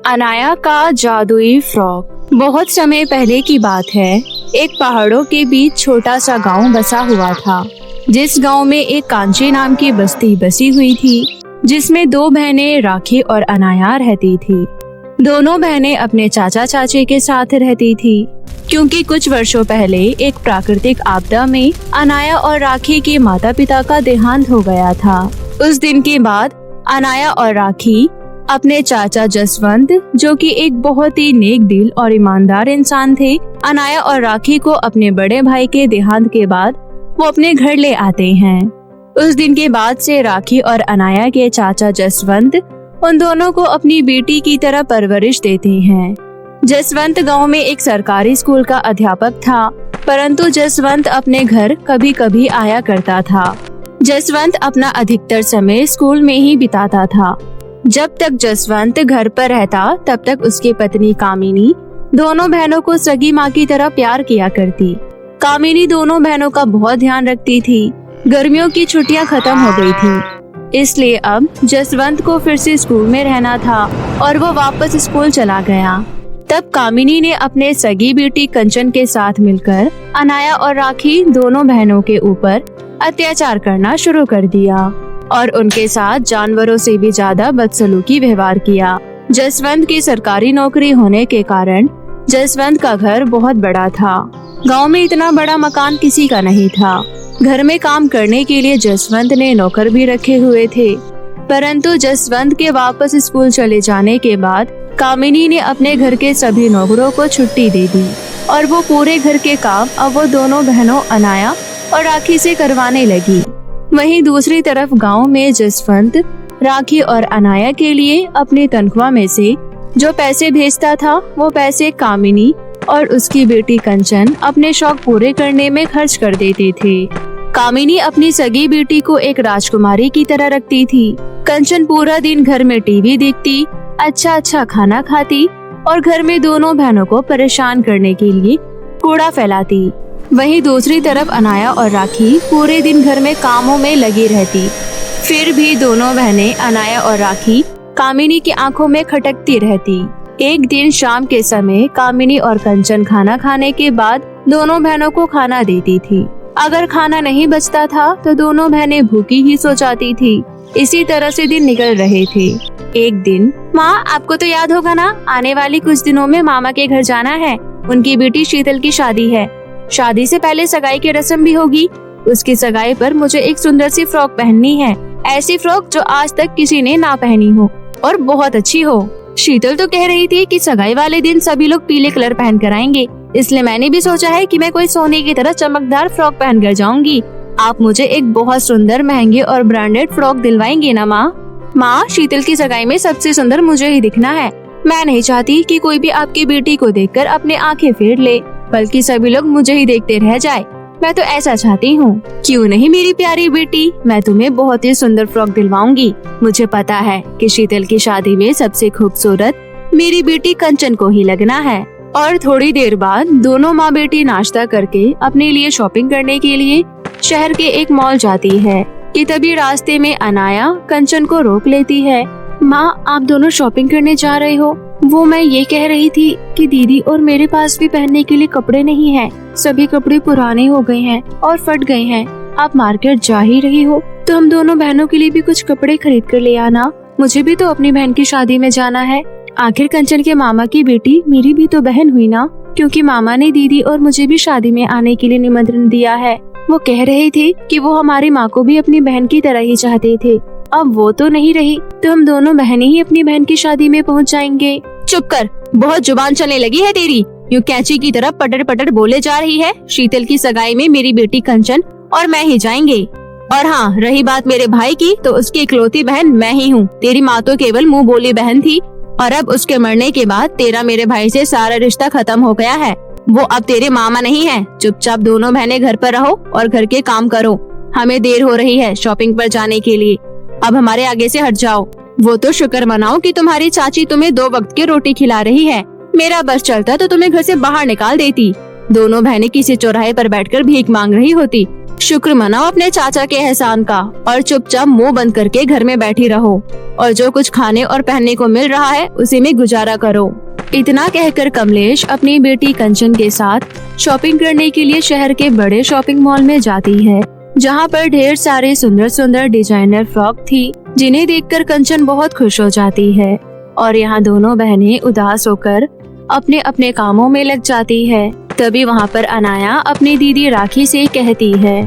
अनाया का जादुई फ्रॉक। बहुत समय पहले की बात है। एक पहाड़ों के बीच छोटा सा गांव बसा हुआ था, जिस गांव में एक कांची नाम की बस्ती बसी हुई थी, जिसमें दो बहनें राखी और अनाया रहती थी। दोनों बहनें अपने चाचा चाची के साथ रहती थी, क्योंकि कुछ वर्षों पहले एक प्राकृतिक आपदा में अनाया और राखी के माता पिता का देहांत हो गया था। उस दिन के बाद अनाया और राखी अपने चाचा जसवंत, जो कि एक बहुत ही नेक दिल और ईमानदार इंसान थे, अनाया और राखी को अपने बड़े भाई के देहांत के बाद वो अपने घर ले आते हैं। उस दिन के बाद से राखी और अनाया के चाचा जसवंत उन दोनों को अपनी बेटी की तरह परवरिश देते हैं। जसवंत गांव में एक सरकारी स्कूल का अध्यापक था, परंतु जसवंत अपने घर कभी कभी आया करता था। जसवंत अपना अधिकतर समय स्कूल में ही बिताता था। जब तक जसवंत घर पर रहता, तब तक उसकी पत्नी कामिनी दोनों बहनों को सगी माँ की तरह प्यार किया करती। कामिनी दोनों बहनों का बहुत ध्यान रखती थी। गर्मियों की छुट्टियां खत्म हो गई थी, इसलिए अब जसवंत को फिर से स्कूल में रहना था और वो वापस स्कूल चला गया। तब कामिनी ने अपने सगी बेटी कंचन के साथ मिलकर अनाया और राखी दोनों बहनों के ऊपर अत्याचार करना शुरू कर दिया और उनके साथ जानवरों से भी ज्यादा बदसलूकी व्यवहार किया। जसवंत की सरकारी नौकरी होने के कारण जसवंत का घर बहुत बड़ा था। गांव में इतना बड़ा मकान किसी का नहीं था। घर में काम करने के लिए जसवंत ने नौकर भी रखे हुए थे, परंतु जसवंत के वापस स्कूल चले जाने के बाद कामिनी ने अपने घर के सभी नौकरों को छुट्टी दे दी और वो पूरे घर के काम अब वो दोनों बहनों अनाया और राखी से करवाने लगी। वहीं दूसरी तरफ गांव में जसवंत राखी और अनाया के लिए अपनी तनख्वाह में से जो पैसे भेजता था, वो पैसे कामिनी और उसकी बेटी कंचन अपने शौक पूरे करने में खर्च कर देते थे। कामिनी अपनी सगी बेटी को एक राजकुमारी की तरह रखती थी। कंचन पूरा दिन घर में टीवी देखती, अच्छा खाना खाती और घर में दोनों बहनों को परेशान करने के लिए कूड़ा फैलाती। वहीं दूसरी तरफ अनाया और राखी पूरे दिन घर में कामों में लगी रहती। फिर भी दोनों बहनें अनाया और राखी कामिनी की आंखों में खटकती रहती। एक दिन शाम के समय कामिनी और कंचन खाना खाने के बाद दोनों बहनों को खाना देती थी। अगर खाना नहीं बचता था तो दोनों बहनें भूखी ही सो जाती थी। इसी तरह से दिन निकल रहे थे। एक दिन, माँ आपको तो याद होगा ना, आने वाली कुछ दिनों में मामा के घर जाना है। उनकी बेटी शीतल की शादी है। शादी से पहले सगाई की रस्म भी होगी। उसकी सगाई पर मुझे एक सुंदर सी फ्रॉक पहननी है, ऐसी फ्रॉक जो आज तक किसी ने ना पहनी हो और बहुत अच्छी हो। शीतल तो कह रही थी कि सगाई वाले दिन सभी लोग पीले कलर पहन कर आएंगे, इसलिए मैंने भी सोचा है कि मैं कोई सोने की तरह चमकदार फ्रॉक पहन कर जाऊंगी। आप मुझे एक बहुत सुंदर महंगे और ब्रांडेड फ्रॉक दिलवाएंगे ना माँ? माँ, शीतल की सगाई में सबसे सुंदर मुझे ही दिखना है। मैं नहीं चाहती कि कोई भी आपकी बेटी को देखकर अपने आंखें फेर ले, बल्कि सभी लोग मुझे ही देखते रह जाए। मैं तो ऐसा चाहती हूँ। क्यों नहीं मेरी प्यारी बेटी, मैं तुम्हें बहुत ही सुंदर फ्रॉक दिलवाऊंगी। मुझे पता है कि शीतल की शादी में सबसे खूबसूरत मेरी बेटी कंचन को ही लगना है। और थोड़ी देर बाद दोनों माँ बेटी नाश्ता करके अपने लिए शॉपिंग करने के लिए शहर के एक मॉल जाती है कि तभी रास्ते में अनाया कंचन को रोक लेती है। माँ, आप दोनों शॉपिंग करने जा रहे हो? वो मैं ये कह रही थी कि दीदी और मेरे पास भी पहनने के लिए कपड़े नहीं हैं। सभी कपड़े पुराने हो गए हैं और फट गए हैं। आप मार्केट जा ही रही हो तो हम दोनों बहनों के लिए भी कुछ कपड़े खरीद कर ले आना। मुझे भी तो अपनी बहन की शादी में जाना है। आखिर कंचन के मामा की बेटी मेरी भी तो बहन हुई ना, क्योंकि मामा ने दीदी और मुझे भी शादी में आने के लिए निमंत्रण दिया है। वो कह रहे थे कि वो हमारी माँ को भी अपनी बहन की तरह ही चाहते थे। अब वो तो नहीं रही तो हम दोनों बहनें ही अपनी बहन की शादी में पहुँच जाएंगे। चुप कर, बहुत जुबान चलने लगी है तेरी। यूं कैंची की तरह पटर पटर बोले जा रही है। शीतल की सगाई में मेरी बेटी कंचन और मैं ही जाएंगे। और हाँ, रही बात मेरे भाई की, तो उसकी इकलौती बहन मैं ही हूँ। तेरी माँ तो केवल मुँह बोली बहन थी और अब उसके मरने के बाद तेरा मेरे भाई से सारा रिश्ता खत्म हो गया है। वो अब तेरे मामा नहीं है। चुपचाप दोनों बहनें घर पर रहो और घर के काम करो। हमें देर हो रही है शॉपिंग पर जाने के लिए। अब हमारे आगे से हट जाओ। वो तो शुक्र मनाओ कि तुम्हारी चाची तुम्हें 2 वक्त की रोटी खिला रही है। मेरा बस चलता तो तुम्हें घर से बाहर निकाल देती। दोनों बहनें किसी चौराहे पर बैठकर भीख मांग रही होती। शुक्र मनाओ अपने चाचा के एहसान का और चुपचाप मुंह बंद करके घर में बैठी रहो और जो कुछ खाने और पहनने को मिल रहा है उसी में गुजारा करो। इतना कहकर कमलेश अपनी बेटी कंचन के साथ शॉपिंग करने के लिए शहर के बड़े शॉपिंग मॉल में जाती है, जहाँ पर ढेर सारे सुंदर सुंदर डिजाइनर फ्रॉक थी, जिन्हें देखकर कंचन बहुत खुश हो जाती है। और यहाँ दोनों बहनें उदास होकर अपने अपने कामों में लग जाती है। तभी वहाँ पर अनाया अपनी दीदी राखी से कहती है,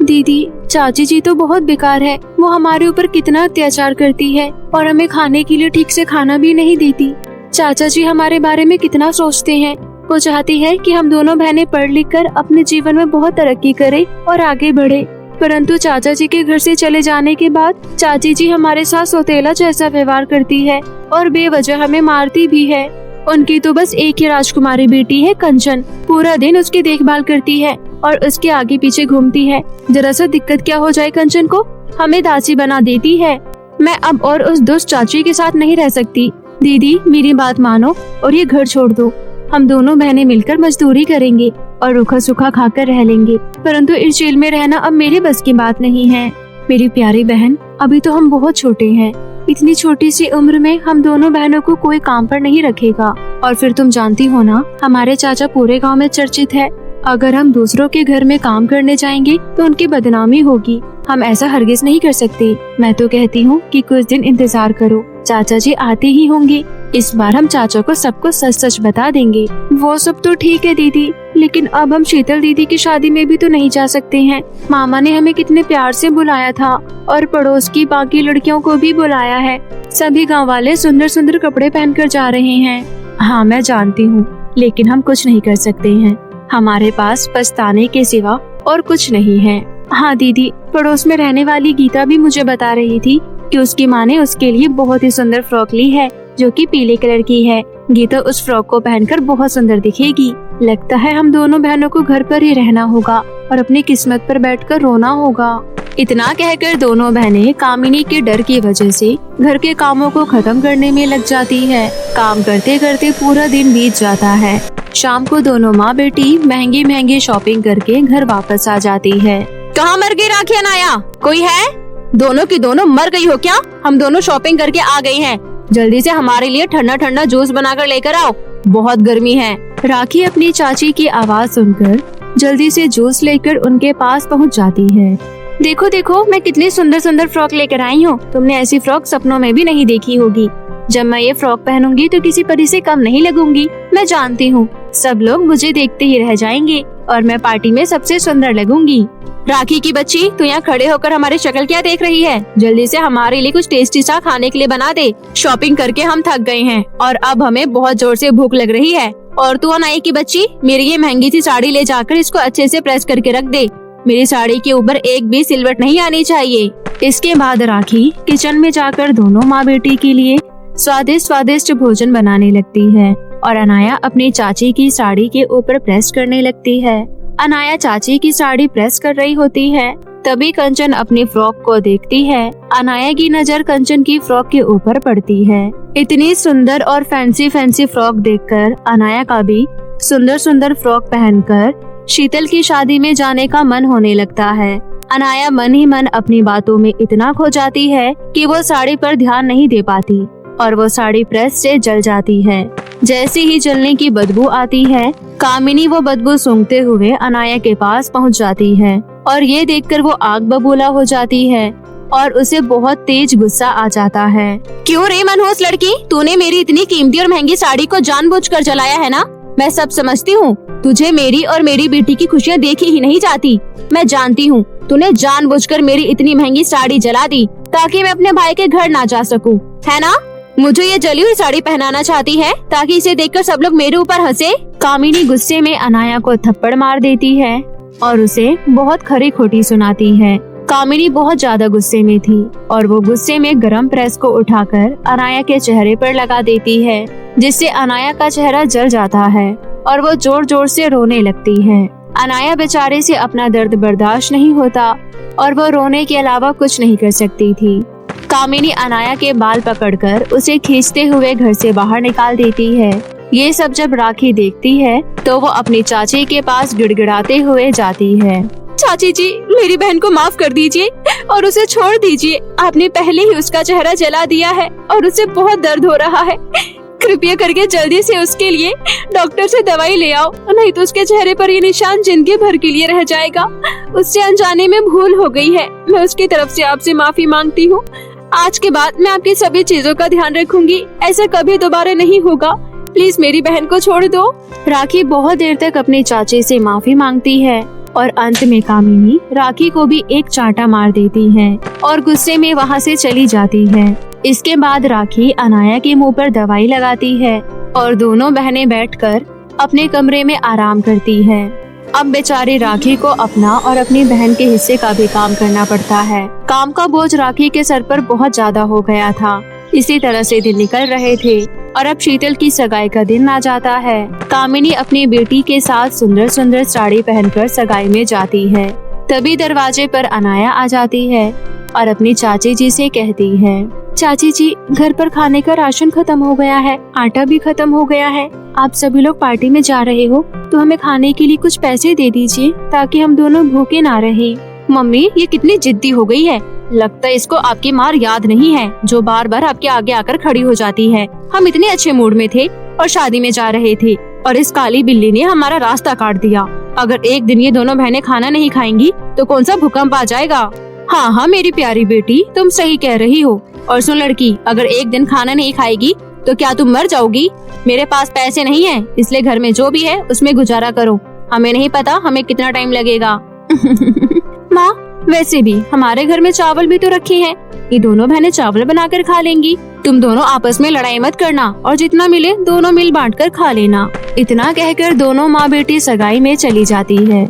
दीदी चाची जी तो बहुत बेकार है, वो हमारे ऊपर कितना अत्याचार करती है और हमें खाने के लिए ठीक से खाना भी नहीं देती। चाचा जी हमारे बारे में कितना सोचते हैं, वो चाहती है कि हम दोनों बहनें पढ़ लिख कर अपने जीवन में बहुत तरक्की करें और आगे बढ़े, परंतु चाचा जी के घर से चले जाने के बाद चाची जी हमारे साथ सौतेला जैसा व्यवहार करती है और बेवजह हमें मारती भी है। उनकी तो बस एक ही राजकुमारी बेटी है कंचन, पूरा दिन उसकी देखभाल करती है और उसके आगे पीछे घूमती है। जरा सा दिक्कत क्या हो जाए कंचन को, हमें दासी बना देती है। मैं अब और उस दुष्ट चाची के साथ नहीं रह सकती। दीदी मेरी बात मानो और ये घर छोड़ दो। हम दोनों बहनें मिलकर मजदूरी करेंगे और रूखा सूखा खाकर रह लेंगे, परंतु इस जेल में रहना अब मेरे बस की बात नहीं है। मेरी प्यारी बहन, अभी तो हम बहुत छोटे हैं, इतनी छोटी सी उम्र में हम दोनों बहनों को कोई काम पर नहीं रखेगा। और फिर तुम जानती हो ना, हमारे चाचा पूरे गांव में चर्चित है। अगर हम दूसरों के घर में काम करने जाएंगे तो उनकी बदनामी होगी। हम ऐसा हरगिज नहीं कर सकते। मैं तो कहती हूँ कि कुछ दिन इंतजार करो, चाचा जी आते ही होंगे। इस बार हम चाचा को सबको सच सच बता देंगे। वो सब तो ठीक है दीदी, लेकिन अब हम शीतल दीदी की शादी में भी तो नहीं जा सकते हैं। मामा ने हमें कितने प्यार से बुलाया था और पड़ोस की बाकी लड़कियों को भी बुलाया है। सभी गाँव वाले सुंदर सुंदर कपड़े पहनकर जा रहे हैं। हाँ मैं जानती हूँ, लेकिन हम कुछ नहीं कर सकते हैं। हमारे पास पछताने के सिवा और कुछ नहीं है। हाँ दीदी, पड़ोस में रहने वाली गीता भी मुझे बता रही थी कि उसकी माँ ने उसके लिए बहुत ही सुंदर फ्रॉक ली है, जो कि पीले कलर की है। गीता उस फ्रॉक को पहनकर बहुत सुंदर दिखेगी। लगता है हम दोनों बहनों को घर पर ही रहना होगा और अपनी किस्मत पर बैठकर रोना होगा। इतना कहकर दोनों बहनें कामिनी के डर की वजह से घर के कामों को खत्म करने में लग जाती है। काम करते करते पूरा दिन बीत जाता है। शाम को दोनों माँ बेटी महंगी महंगी शॉपिंग करके घर वापस आ जाती है। कहाँ मर गई राखी अनाया, कोई है? दोनों की दोनों मर गई हो क्या? हम दोनों शॉपिंग करके आ गई हैं। जल्दी से हमारे लिए ठंडा ठंडा जूस बनाकर लेकर आओ, बहुत गर्मी है। राखी अपनी चाची की आवाज सुनकर जल्दी से जूस लेकर उनके पास पहुंच जाती है। देखो देखो, मैं कितनी सुंदर सुंदर फ्रॉक लेकर आई हूँ। तुमने ऐसी फ्रॉक सपनों में भी नहीं देखी होगी। जब मैं ये फ्रॉक पहनूंगी तो किसी परी से कम नहीं लगूंगी। मैं जानती हूँ सब लोग मुझे देखते ही रह जाएंगे और मैं पार्टी में सबसे सुंदर लगूंगी। राखी की बच्ची, तू यहाँ खड़े होकर हमारी शक्ल क्या देख रही है? जल्दी से हमारे लिए कुछ टेस्टी सा खाने के लिए बना दे। शॉपिंग करके हम थक गए हैं और अब हमें बहुत जोर से भूख लग रही है। और तू अनाई की बच्ची, मेरी ये महंगी सी साड़ी ले जाकर इसको अच्छे से प्रेस करके रख दे। मेरी साड़ी के ऊपर एक भी सिलवट नहीं आनी चाहिए। इसके बाद राखी किचन में जाकर दोनों माँ बेटी के लिए स्वादिष्ट स्वादिष्ट भोजन बनाने लगती है और अनाया अपनी चाची की साड़ी के ऊपर प्रेस करने लगती है। अनाया चाची की साड़ी प्रेस कर रही होती है, तभी कंचन अपनी फ्रॉक को देखती है। अनाया की नजर कंचन की फ्रॉक के ऊपर पड़ती है। इतनी सुंदर और फैंसी फैंसी फ्रॉक देखकर अनाया का भी सुंदर सुंदर फ्रॉक पहनकर शीतल की शादी में जाने का मन होने लगता है। अनाया मन ही मन अपनी बातों में इतना खो जाती है कि वो साड़ी पर ध्यान नहीं दे पाती और वो साड़ी प्रेस से जल जाती है। जैसे ही जलने की बदबू आती है, कामिनी वो बदबू सूंघते हुए अनाया के पास पहुंच जाती है और ये देखकर वो आग बबूला हो जाती है और उसे बहुत तेज गुस्सा आ जाता है। क्यों रे मनहूस लड़की, तूने मेरी इतनी कीमती और महंगी साड़ी को जानबूझकर जलाया है ना? मैं सब समझती हूँ। तुझे मेरी और मेरी बेटी की खुशियाँ देखी ही नहीं जाती। मैं जानती हूँ तूने जानबूझकर मेरी इतनी महंगी साड़ी जला दी ताकि मैं अपने भाई के घर ना जा सकूं, है ना? मुझे ये जली हुई साड़ी पहनाना चाहती है ताकि इसे देखकर सब लोग मेरे ऊपर हंसे। कामिनी गुस्से में अनाया को थप्पड़ मार देती है और उसे बहुत खरी खोटी सुनाती है। कामिनी बहुत ज्यादा गुस्से में थी और वो गुस्से में गरम प्रेस को उठाकर अनाया के चेहरे पर लगा देती है, जिससे अनाया का चेहरा जल जाता है और वो जोर जोर से रोने लगती है। अनाया बेचारे से अपना दर्द बर्दाश्त नहीं होता और वो रोने के अलावा कुछ नहीं कर सकती थी। कामिनी अनाया के बाल पकड़कर उसे खींचते हुए घर से बाहर निकाल देती है। ये सब जब राखी देखती है तो वो अपनी चाची के पास गिड़गिड़ाते हुए जाती है। चाची जी, मेरी बहन को माफ कर दीजिए और उसे छोड़ दीजिए। आपने पहले ही उसका चेहरा जला दिया है और उसे बहुत दर्द हो रहा है। कृपया करके जल्दी से उसके लिए डॉक्टर से दवाई ले आओ, नहीं तो उसके चेहरे पर ये निशान जिंदगी भर के लिए रह जाएगा। उससे अनजाने में भूल हो गई है। मैं उसकी तरफ से आपसे माफी मांगती हूँ। आज के बाद मैं आपकी सभी चीजों का ध्यान रखूंगी। ऐसा कभी दोबारा नहीं होगा। प्लीज मेरी बहन को छोड़ दो। राखी बहुत देर तक अपने चाचे से माफी मांगती है और अंत में कामिनी राखी को भी एक चांटा मार देती है और गुस्से में वहाँ से चली जाती है। इसके बाद राखी अनाया के मुंह पर दवाई लगाती है और दोनों बहनें बैठकर अपने कमरे में आराम करती है। अब बेचारी राखी को अपना और अपनी बहन के हिस्से का भी काम करना पड़ता है। काम का बोझ राखी के सर पर बहुत ज्यादा हो गया था। इसी तरह से दिन निकल रहे थे और अब शीतल की सगाई का दिन आ जाता है। कामिनी अपनी बेटी के साथ सुंदर सुंदर साड़ी पहनकर सगाई में जाती है। तभी दरवाजे पर अनाया आ जाती है और अपनी चाची जी से कहती है, चाची जी, घर पर खाने का राशन खत्म हो गया है, आटा भी खत्म हो गया है। आप सभी लोग पार्टी में जा रहे हो तो हमें खाने के लिए कुछ पैसे दे दीजिए ताकि हम दोनों भूखे ना रहे। मम्मी, ये कितनी जिद्दी हो गई है। लगता है इसको आपकी मार याद नहीं है जो बार बार आपके आगे आकर खड़ी हो जाती है। हम इतने अच्छे मूड में थे और शादी में जा रहे थे और इस काली बिल्ली ने हमारा रास्ता काट दिया। अगर एक दिन ये दोनों बहनें खाना नहीं खाएंगी तो कौन सा भूकंप आ जाएगा। हाँ हाँ मेरी प्यारी बेटी, तुम सही कह रही हो। और सुन लड़की, अगर एक दिन खाना नहीं खाएगी तो क्या तुम मर जाओगी। मेरे पास पैसे नहीं है, इसलिए घर में जो भी है उसमें गुजारा करो। हमें नहीं पता हमें कितना टाइम लगेगा। माँ, वैसे भी हमारे घर में चावल भी तो रखे हैं, ये दोनों बहनें चावल बनाकर खा लेंगी। तुम दोनों आपस में लड़ाई मत करना और जितना मिले दोनों मिल बांटकर खा लेना। इतना कहकर दोनों माँ बेटी सगाई में चली जाती है।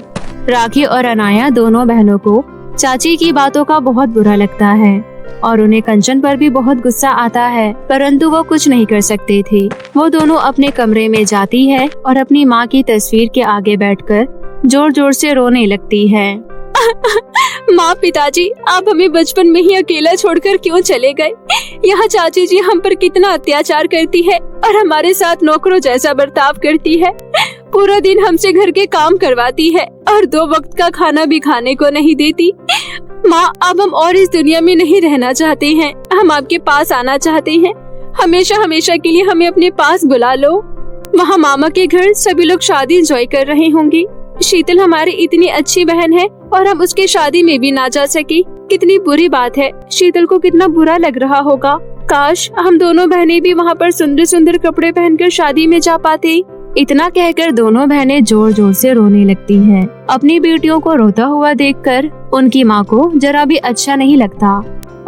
राखी और अनाया दोनों बहनों को चाची की बातों का बहुत बुरा लगता है और उन्हें कंचन पर भी बहुत गुस्सा आता है, परंतु वो कुछ नहीं कर सकते थे। वो दोनों अपने कमरे में जाती है और अपनी माँ की तस्वीर के आगे बैठकर जोर जोर से रोने लगती है। माँ, पिताजी, आप हमें बचपन में ही अकेला छोड़कर क्यों चले गए। यहाँ चाची जी हम पर कितना अत्याचार करती है और हमारे साथ नौकरों जैसा बर्ताव करती है। पूरा दिन हमसे घर के काम करवाती है और 2 वक्त का खाना भी खाने को नहीं देती। माँ, अब हम और इस दुनिया में नहीं रहना चाहते हैं। हम आपके पास आना चाहते हैं। हमेशा हमेशा के लिए हमें अपने पास बुला लो। वहाँ मामा के घर सभी लोग शादी एंजॉय कर रहे होंगे। शीतल हमारी इतनी अच्छी बहन है और हम उसके शादी में भी ना जा सके। कितनी बुरी बात है। शीतल को कितना बुरा लग रहा होगा। काश हम दोनों बहनें भी वहाँ पर सुंदर सुंदर कपड़े पहनकर शादी में जा पाते। इतना कहकर दोनों बहनें जोर जोर से रोने लगती हैं। अपनी बेटियों को रोता हुआ देखकर उनकी माँ को जरा भी अच्छा नहीं लगता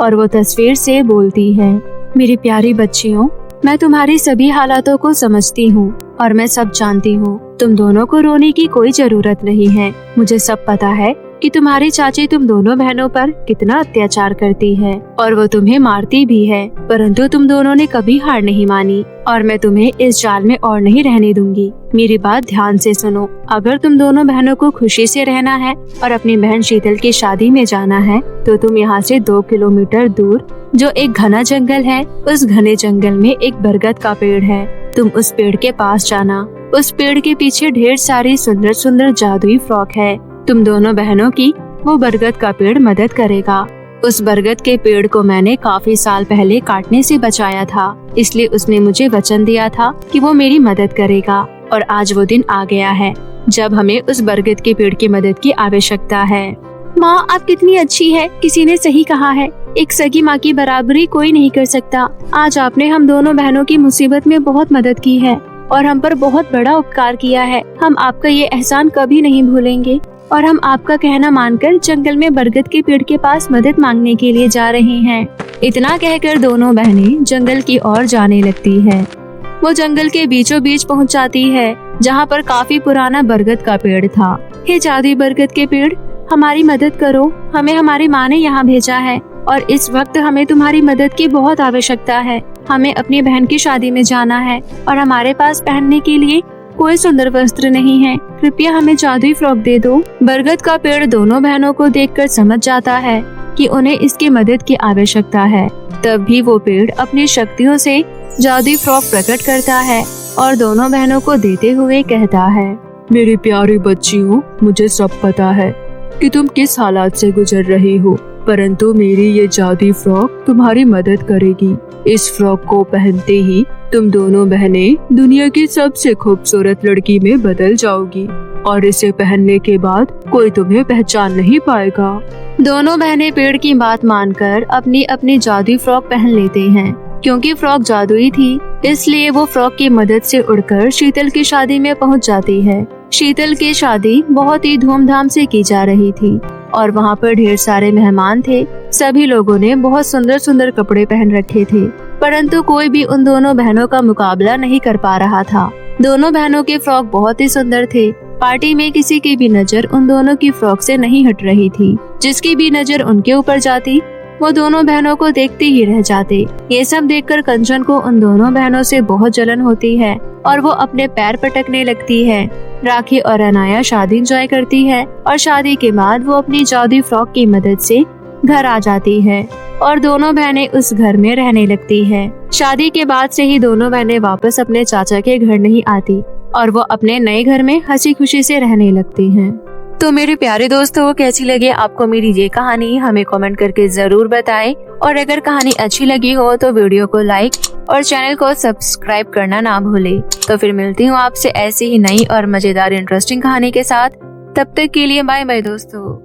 और वो तस्वीर से बोलती है, मेरी प्यारी बच्चियों, मैं तुम्हारी सभी हालातों को समझती हूँ और मैं सब जानती हूँ। तुम दोनों को रोने की कोई जरूरत नहीं है। मुझे सब पता है कि तुम्हारी चाची तुम दोनों बहनों पर कितना अत्याचार करती है और वो तुम्हें मारती भी है, परंतु तुम दोनों ने कभी हार नहीं मानी और मैं तुम्हें इस जाल में और नहीं रहने दूंगी। मेरी बात ध्यान से सुनो। अगर तुम दोनों बहनों को खुशी से रहना है और अपनी बहन शीतल की शादी में जाना है तो तुम यहाँ से 2 किलोमीटर दूर जो एक घना जंगल है, उस घने जंगल में एक बरगद का पेड़ है। तुम उस पेड़ के पास जाना। उस पेड़ के पीछे ढेर सारी सुंदर सुंदर जादुई फ्रॉक है। तुम दोनों बहनों की वो बरगद का पेड़ मदद करेगा। उस बरगद के पेड़ को मैंने काफी साल पहले काटने से बचाया था, इसलिए उसने मुझे वचन दिया था कि वो मेरी मदद करेगा और आज वो दिन आ गया है जब हमें उस बरगद के पेड़ की मदद की आवश्यकता है। माँ, आप कितनी अच्छी है। किसी ने सही कहा है, एक सगी माँ की बराबरी कोई नहीं कर सकता। आज आपने हम दोनों बहनों की मुसीबत में बहुत मदद की है और हम पर बहुत बड़ा उपकार किया है। हम आपका ये एहसान कभी नहीं भूलेंगे और हम आपका कहना मानकर जंगल में बरगद के पेड़ के पास मदद मांगने के लिए जा रहे हैं। इतना कहकर दोनों बहनें जंगल की ओर जाने लगती है। वो जंगल के बीचों बीच पहुंच जाती है जहाँ पर काफी पुराना बरगद का पेड़ था। हे जादुई बरगद के पेड़, हमारी मदद करो। हमें हमारी माँ ने यहाँ भेजा है और इस वक्त हमें तुम्हारी मदद की बहुत आवश्यकता है। हमें अपनी बहन की शादी में जाना है और हमारे पास पहनने के लिए कोई सुंदर वस्त्र नहीं है। कृपया हमें जादुई फ्रॉक दे दो। बरगद का पेड़ दोनों बहनों को देखकर समझ जाता है कि उन्हें इसकी मदद की आवश्यकता है। तब भी वो पेड़ अपनी शक्तियों से जादुई फ्रॉक प्रकट करता है और दोनों बहनों को देते हुए कहता है, मेरी प्यारी बच्चियों, मुझे सब पता है। कि तुम किस हालात से गुजर रही हो, परंतु मेरी ये जादुई फ्रॉक तुम्हारी मदद करेगी। इस फ्रॉक को पहनते ही तुम दोनों बहनें दुनिया की सबसे खूबसूरत लड़की में बदल जाओगी और इसे पहनने के बाद कोई तुम्हें पहचान नहीं पाएगा। दोनों बहनें पेड़ की बात मानकर अपनी अपनी जादुई फ्रॉक पहन लेते हैं। क्योंकि फ्रॉक जादुई थी, इसलिए वो फ्रॉक की मदद से उड़कर शीतल की शादी में पहुंच जाती है। शीतल की शादी बहुत ही धूमधाम से की जा रही थी और वहाँ पर ढेर सारे मेहमान थे। सभी लोगों ने बहुत सुंदर सुंदर कपड़े पहन रखे थे, परंतु कोई भी उन दोनों बहनों का मुकाबला नहीं कर पा रहा था। दोनों बहनों के फ्रॉक बहुत ही सुंदर थे। पार्टी में किसी की भी नजर उन दोनों की फ्रॉक से नहीं हट रही थी। जिसकी भी नजर उनके ऊपर जाती, वो दोनों बहनों को देखते ही रह जाते। ये सब देखकर कंचन को उन दोनों बहनों से बहुत जलन होती है और वो अपने पैर पटकने लगती है। राखी और अनाया शादी एंजॉय करती है और शादी के बाद वो अपनी जादुई फ्रॉक की मदद से घर आ जाती है और दोनों बहनें उस घर में रहने लगती है। शादी के बाद से ही दोनों बहनें वापस अपने चाचा के घर नहीं आती और वो अपने नए घर में हंसी खुशी से रहने लगती हैं। तो मेरे प्यारे दोस्तों, कैसी लगी आपको मेरी ये कहानी, हमें कमेंट करके जरूर बताएं। और अगर कहानी अच्छी लगी हो तो वीडियो को लाइक और चैनल को सब्सक्राइब करना ना भूले। तो फिर मिलती हूँ आपसे ऐसी ही नई और मजेदार इंटरेस्टिंग कहानी के साथ। तब तक के लिए बाय बाय दोस्तों।